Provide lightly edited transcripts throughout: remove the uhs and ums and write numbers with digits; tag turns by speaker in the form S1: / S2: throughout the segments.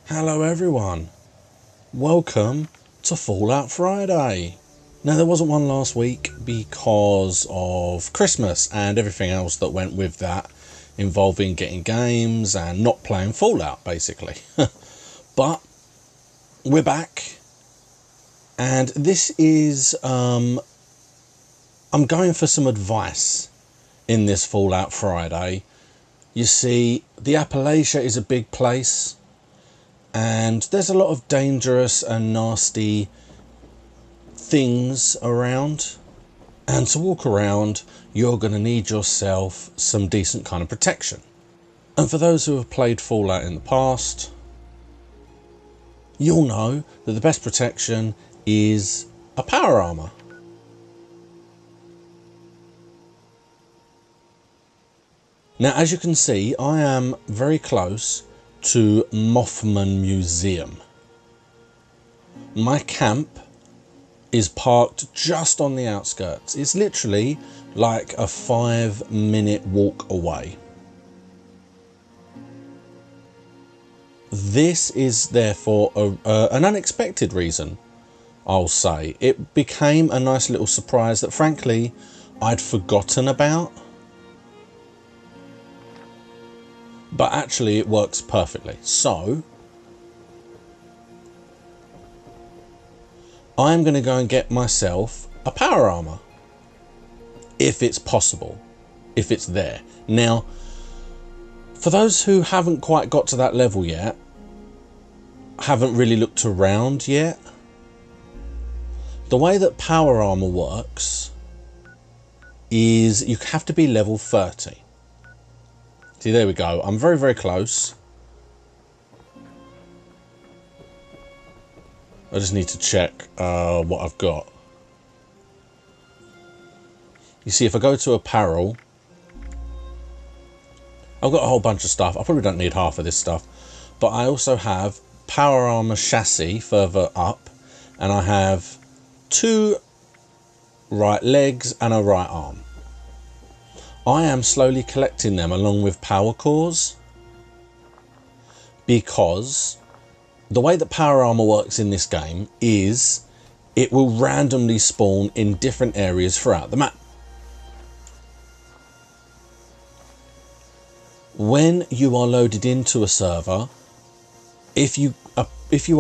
S1: Hello everyone, welcome to Fallout Friday. Now there wasn't one last week because of Christmas and everything else that went with that, involving getting games and not playing Fallout basically. But we're back and this is, I'm going for some advice in this Fallout Friday. You see, the Appalachia is a big place. And there's a lot of dangerous and nasty things around. And to walk around, you're going to need yourself some decent kind of protection. And for those who have played Fallout in the past, you'll know that the best protection is a power armor. Now, as you can see, I am very close to Mothman Museum. My camp is parked just on the outskirts. It's literally like a 5-minute walk away. This is therefore an unexpected reason, I'll say. It became a nice little surprise that frankly I'd forgotten about. But actually it works perfectly. So I'm going to go and get myself a power armor. If it's possible. If it's there. Now, for those who haven't quite got to that level yet, haven't really looked around yet, the way that power armor works is you have to be level 30. See, there we go. I'm very, very close. I just need to check what I've got. You see, if I go to apparel, I've got a whole bunch of stuff. I probably don't need half of this stuff. But I also have power armor chassis further up. And I have 2 right legs and a right arm. I am slowly collecting them along with power cores, because the way that power armor works in this game is it will randomly spawn in different areas throughout the map. When you are loaded into a server, if you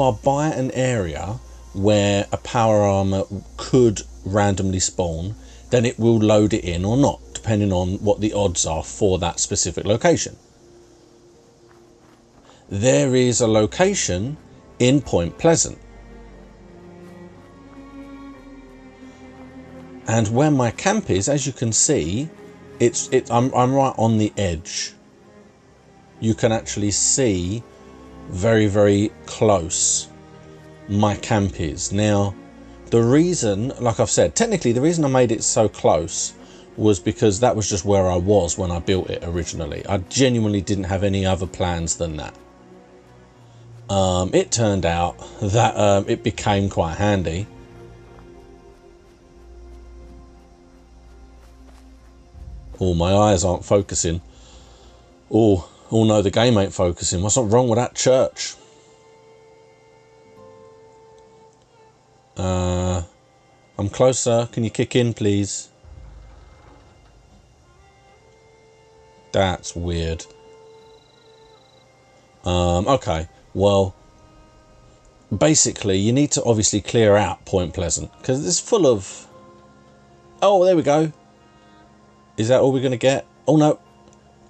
S1: are by an area where a power armor could randomly spawn, then it will load it in or not, depending on what the odds are for that specific location. There is a location in Point Pleasant. And where my camp is, as you can see, I'm right on the edge. You can actually see very, very close my camp is. Now, the reason, like I've said, technically the reason I made it so close was because that was just where I was when I built it originally. I genuinely didn't have any other plans than that. It turned out that it became quite handy. Oh, my eyes aren't focusing. Oh no, the game ain't focusing. What's not wrong with that church? I'm closer. Can you kick in, please? That's weird. Okay, well, basically you need to obviously clear out Point Pleasant because it's full of... Oh, there we go. Is that all we're going to get? Oh, no.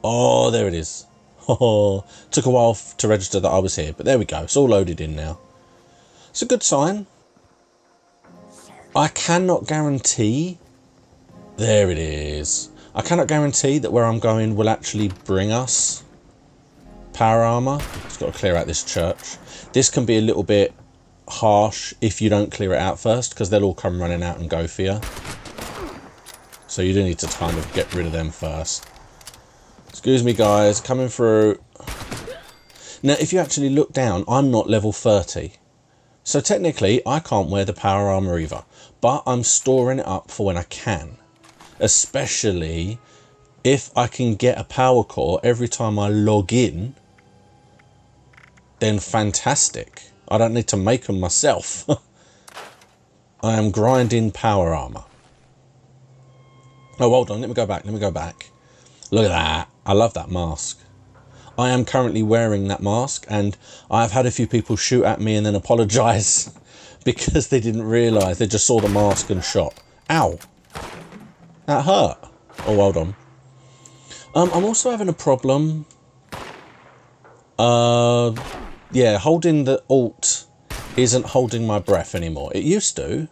S1: Oh, there it is. Oh, took a while to register that I was here, but there we go. It's all loaded in now. It's a good sign. I cannot guarantee... There it is. I cannot guarantee that where I'm going will actually bring us power armor. Just got to clear out this church. This can be a little bit harsh if you don't clear it out first, because they'll all come running out and go for you. So you do need to kind of get rid of them first. Excuse me, guys, coming through. Now, if you actually look down, I'm not level 30. So technically, I can't wear the power armor either. But I'm storing it up for when I can. Especially if I can get a power core every time I log in then fantastic. I don't need to make them myself. I am grinding power armor. Oh, hold on. Let me go back. Let me go back. Look at that. I love that mask. I am currently wearing that mask, and I've had a few people shoot at me and then apologise because they didn't realise. They just saw the mask and shot. Ow. That hurt. Oh, hold on. I'm also having a problem. Yeah, holding the Alt isn't holding my breath anymore. It used to.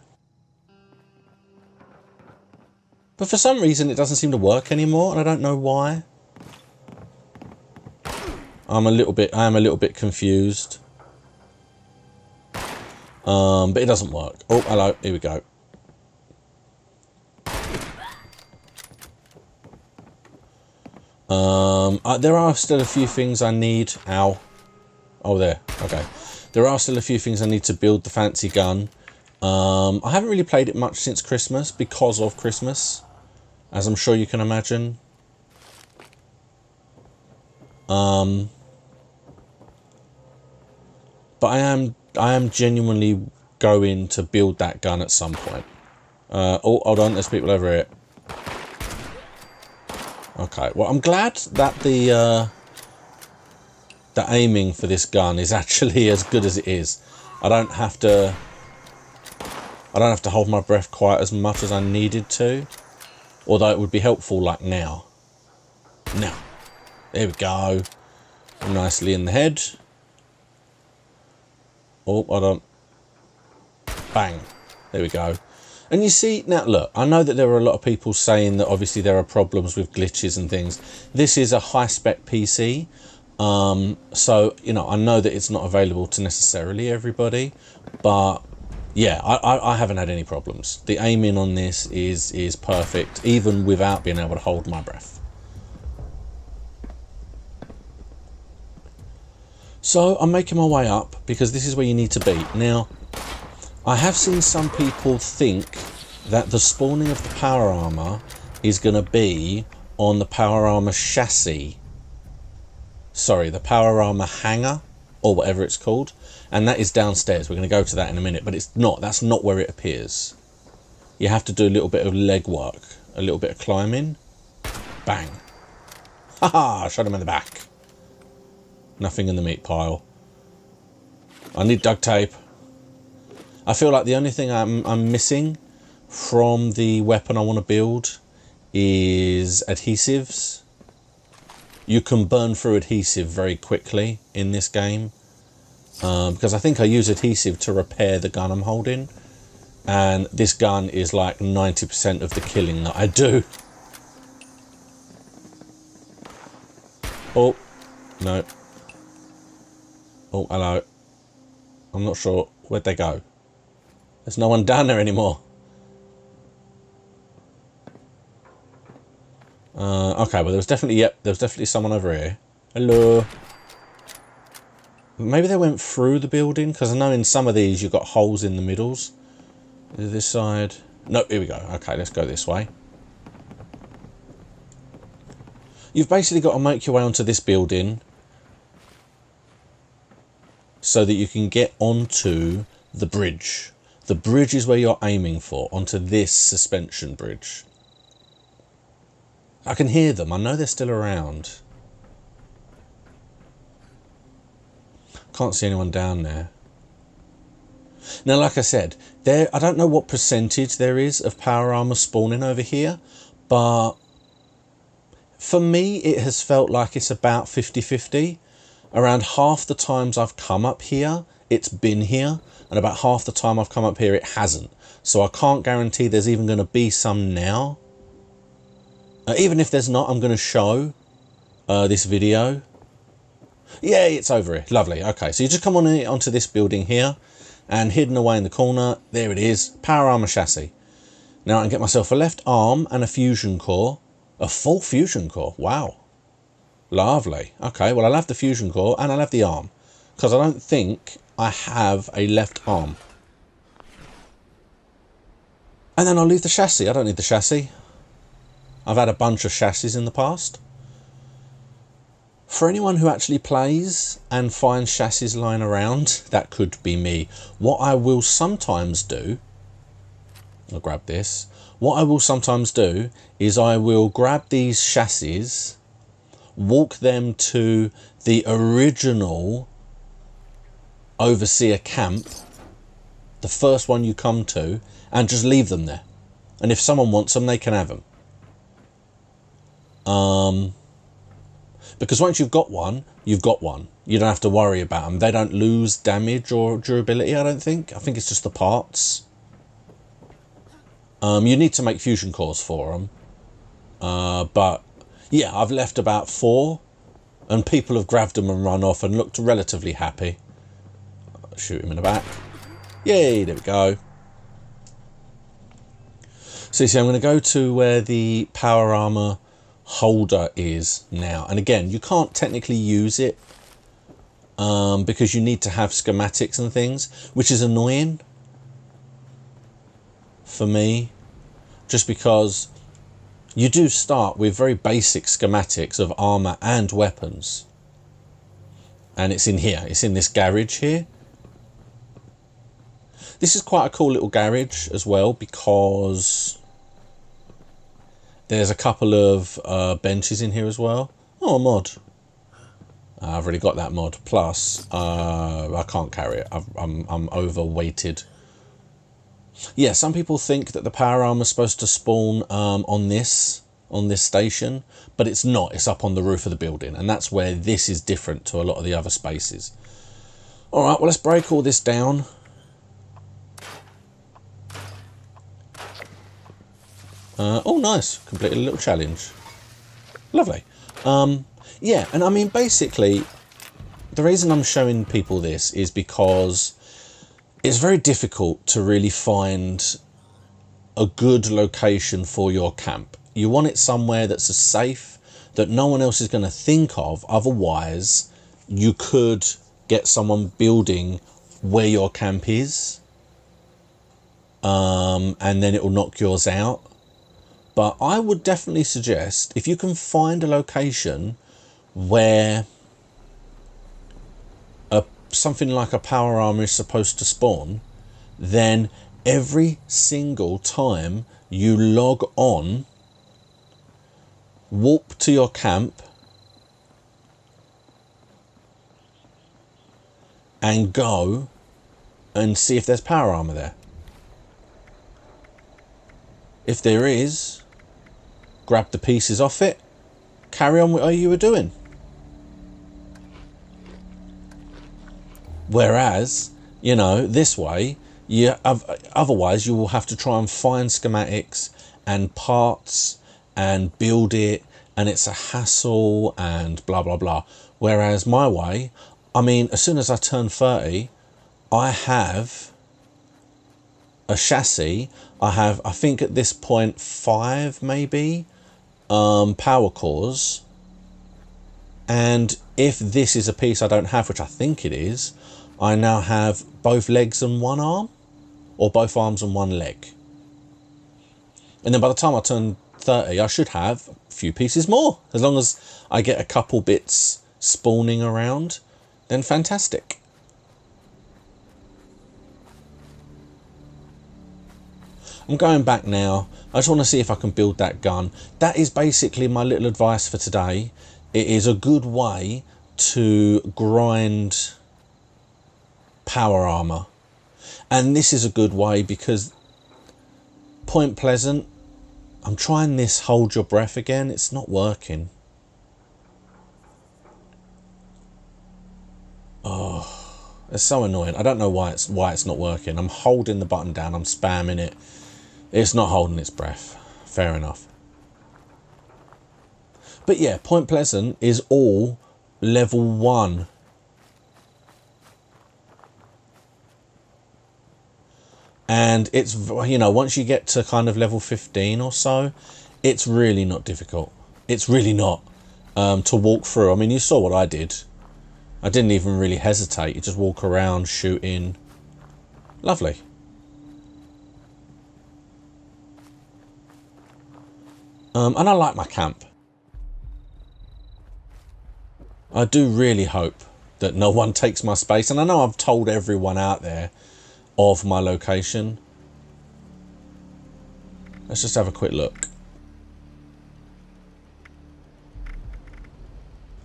S1: But for some reason, it doesn't seem to work anymore, and I don't know why. I am a little bit confused. But it doesn't work. Oh, hello. Here we go. There are still a few things I need. Ow. Oh, there. Okay. There are still a few things I need to build the fancy gun. I haven't really played it much since Christmas because of Christmas, as I'm sure you can imagine. But I am genuinely going to build that gun at some point. Oh, hold on. There's people over here. Okay, well, I'm glad that the aiming for this gun is actually as good as it is. I don't have to hold my breath quite as much as I needed to, although it would be helpful like now. Now, there we go. Nicely in the head. Oh, hold on. Bang. There we go. And you see, now look, I know that there are a lot of people saying that obviously there are problems with glitches and things. This is a high-spec PC, so, you know, I know that it's not available to necessarily everybody, but yeah, I haven't had any problems. The aiming on this is perfect, even without being able to hold my breath. So I'm making my way up because this is where you need to be. Now, I have seen some people think that the spawning of the power armor is going to be on the power armor chassis. Sorry, the power armor hanger, or whatever it's called. And that is downstairs. We're going to go to that in a minute, but it's not. That's not where it appears. You have to do a little bit of leg work, a little bit of climbing. Bang. Haha, shot him in the back. Nothing in the meat pile. I need duct tape. I feel like the only thing I'm missing from the weapon I want to build is adhesives. You can burn through adhesive very quickly in this game, because I think I use adhesive to repair the gun I'm holding, and this gun is like 90% of the killing that I do. Oh, no. Oh, hello. I'm not sure. Where'd they go? There's no one down there anymore. Okay, well, there was definitely someone over here. Hello. Maybe they went through the building, because I know in some of these you've got holes in the middles. This side. No, here we go. Okay, let's go this way. You've basically got to make your way onto this building so that you can get onto the bridge. The bridge is where you're aiming for, onto this suspension bridge. I can hear them. I know they're still around. Can't see anyone down there. Now, like I said, I don't know what percentage there is of power armor spawning over here, but for me, it has felt like it's about 50-50. Around half the times I've come up here, it's been here, and about half the time I've come up here, it hasn't. So I can't guarantee there's even going to be some now. Even if there's not, I'm going to show this video. Yeah, it's over here. Lovely. Okay, so you just come onto this building here, and hidden away in the corner, there it is, power armor chassis. Now I can get myself a left arm and a fusion core. A full fusion core. Wow. Lovely. Okay, well, I'll have the fusion core and I'll have the arm, because I don't think I have a left arm. And then I'll leave the chassis. I don't need the chassis. I've had a bunch of chassis in the past. For anyone who actually plays and finds chassis lying around, that could be me. What I will sometimes do, I'll grab this. What I will sometimes do is I will grab these chassis, walk them to the original Overseer camp, the first one you come to, and just leave them there. And if someone wants them, they can have them. Because once you've got one, you've got one. You don't have to worry about them. They don't lose damage or durability, I don't think. I think it's just the parts. You need to make fusion cores for them. But yeah, I've left about 4 and people have grabbed them and run off and looked relatively happy. Shoot him in the back. Yay, there we go. So you see, I'm going to go to where the power armor holder is now. And again, you can't technically use it because you need to have schematics and things, which is annoying for me, just because you do start with very basic schematics of armor and weapons. And it's in here, it's in this garage here. This is quite a cool little garage as well, because there's a couple of benches in here as well. Oh, a mod. I've already got that mod. Plus, I can't carry it. I'm overweighted. Yeah, some people think that the power armor is supposed to spawn on this station, but it's not. It's up on the roof of the building, and that's where this is different to a lot of the other spaces. All right, well, let's break all this down. Oh, nice. Completed a little challenge. Lovely. Yeah, and I mean, basically, the reason I'm showing people this is because it's very difficult to really find a good location for your camp. You want it somewhere that's safe, that no one else is going to think of. Otherwise, you could get someone building where your camp is, and then it will knock yours out. But I would definitely suggest, if you can find a location where something like a power armor is supposed to spawn, then every single time you log on, warp to your camp and go and see if there's power armor there. If there is, grab the pieces off it, carry on with what you were doing. Whereas, you know, this way, otherwise you will have to try and find schematics and parts and build it, and it's a hassle and blah blah blah. Whereas my way, I mean, as soon as I turn 30, I have a chassis. I have, I think at this point, 5 maybe power cores, and if this is a piece I don't have, which I think it is, I now have both legs and one arm, or both arms and one leg. And then by the time I turn 30, I should have a few pieces more. As long as I get a couple bits spawning around, then fantastic. I'm going back now. I just want to see if I can build that gun. That is basically my little advice for today. It is a good way to grind power armor. And this is a good way because Point Pleasant, I'm trying this hold your breath again. It's not working. Oh, it's so annoying. I don't know why it's not working. I'm holding the button down. I'm spamming it. It's not holding its breath. Fair enough. But yeah, Point Pleasant is all level 1. And it's, you know, once you get to kind of level 15 or so, it's really not difficult. It's really not to walk through. I mean, you saw what I did. I didn't even really hesitate. You just walk around shooting. Lovely. And I like my camp. I do really hope that no one takes my space. And I know I've told everyone out there of my location. Let's just have a quick look.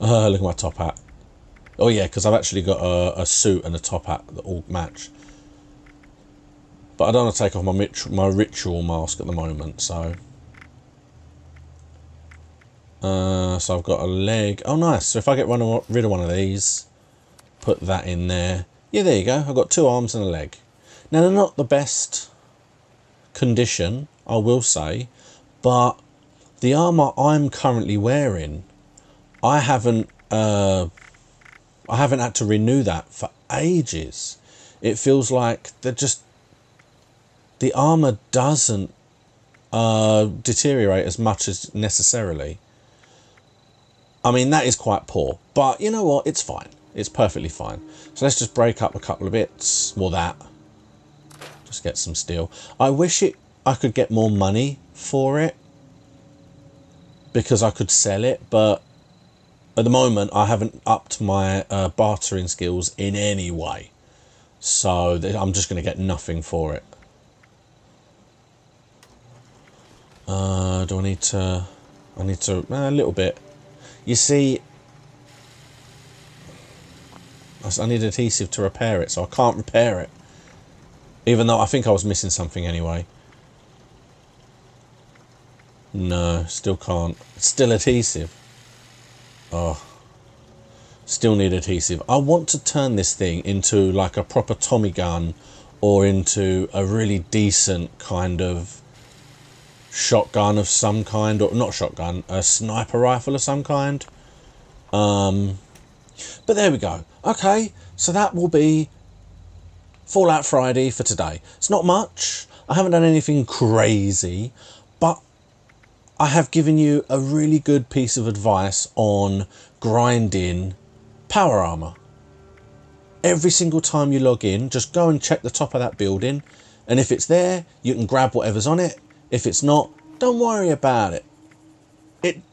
S1: Look at my top hat. Oh yeah, because I've actually got a suit and a top hat that all match. But I don't want to take off my ritual mask at the moment, so... so I've got a leg. Oh nice, so if I get rid of one of these, put that in there. Yeah, there you go, I've got 2 arms and a leg. Now they're not the best condition, I will say, but the armour I'm currently wearing, I haven't had to renew that for ages. It feels like the armour doesn't deteriorate as much as necessarily. I mean, that is quite poor, but you know what? It's fine. It's perfectly fine. So let's just break up a couple of bits. Well, that. Just get some steel. I wish I could get more money for it because I could sell it, but at the moment I haven't upped my bartering skills in any way. So I'm just going to get nothing for it. Do I need to... I need to... a little bit. You see, I need adhesive to repair it, so I can't repair it. Even though I think I was missing something anyway. No, still can't. It's still adhesive. Oh. Still need adhesive. I want to turn this thing into like a proper Tommy gun or into a really decent kind of shotgun of some kind, or not shotgun, a sniper rifle of some kind. But there we go. Okay, so that will be Fallout Friday for today. It's not much. I haven't done anything crazy, but I have given you a really good piece of advice on grinding power armor. Every single time you log in, just go and check the top of that building, and if it's there, you can grab whatever's on it. If it's not, don't worry about it.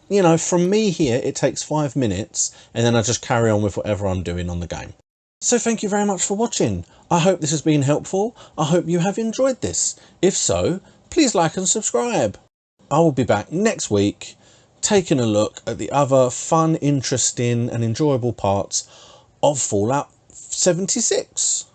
S1: You know, from me here, it takes 5 minutes, and then I just carry on with whatever I'm doing on the game. So thank you very much for watching. I hope this has been helpful. I hope you have enjoyed this. If so, please like and subscribe. I will be back next week, taking a look at the other fun, interesting, and enjoyable parts of Fallout 76.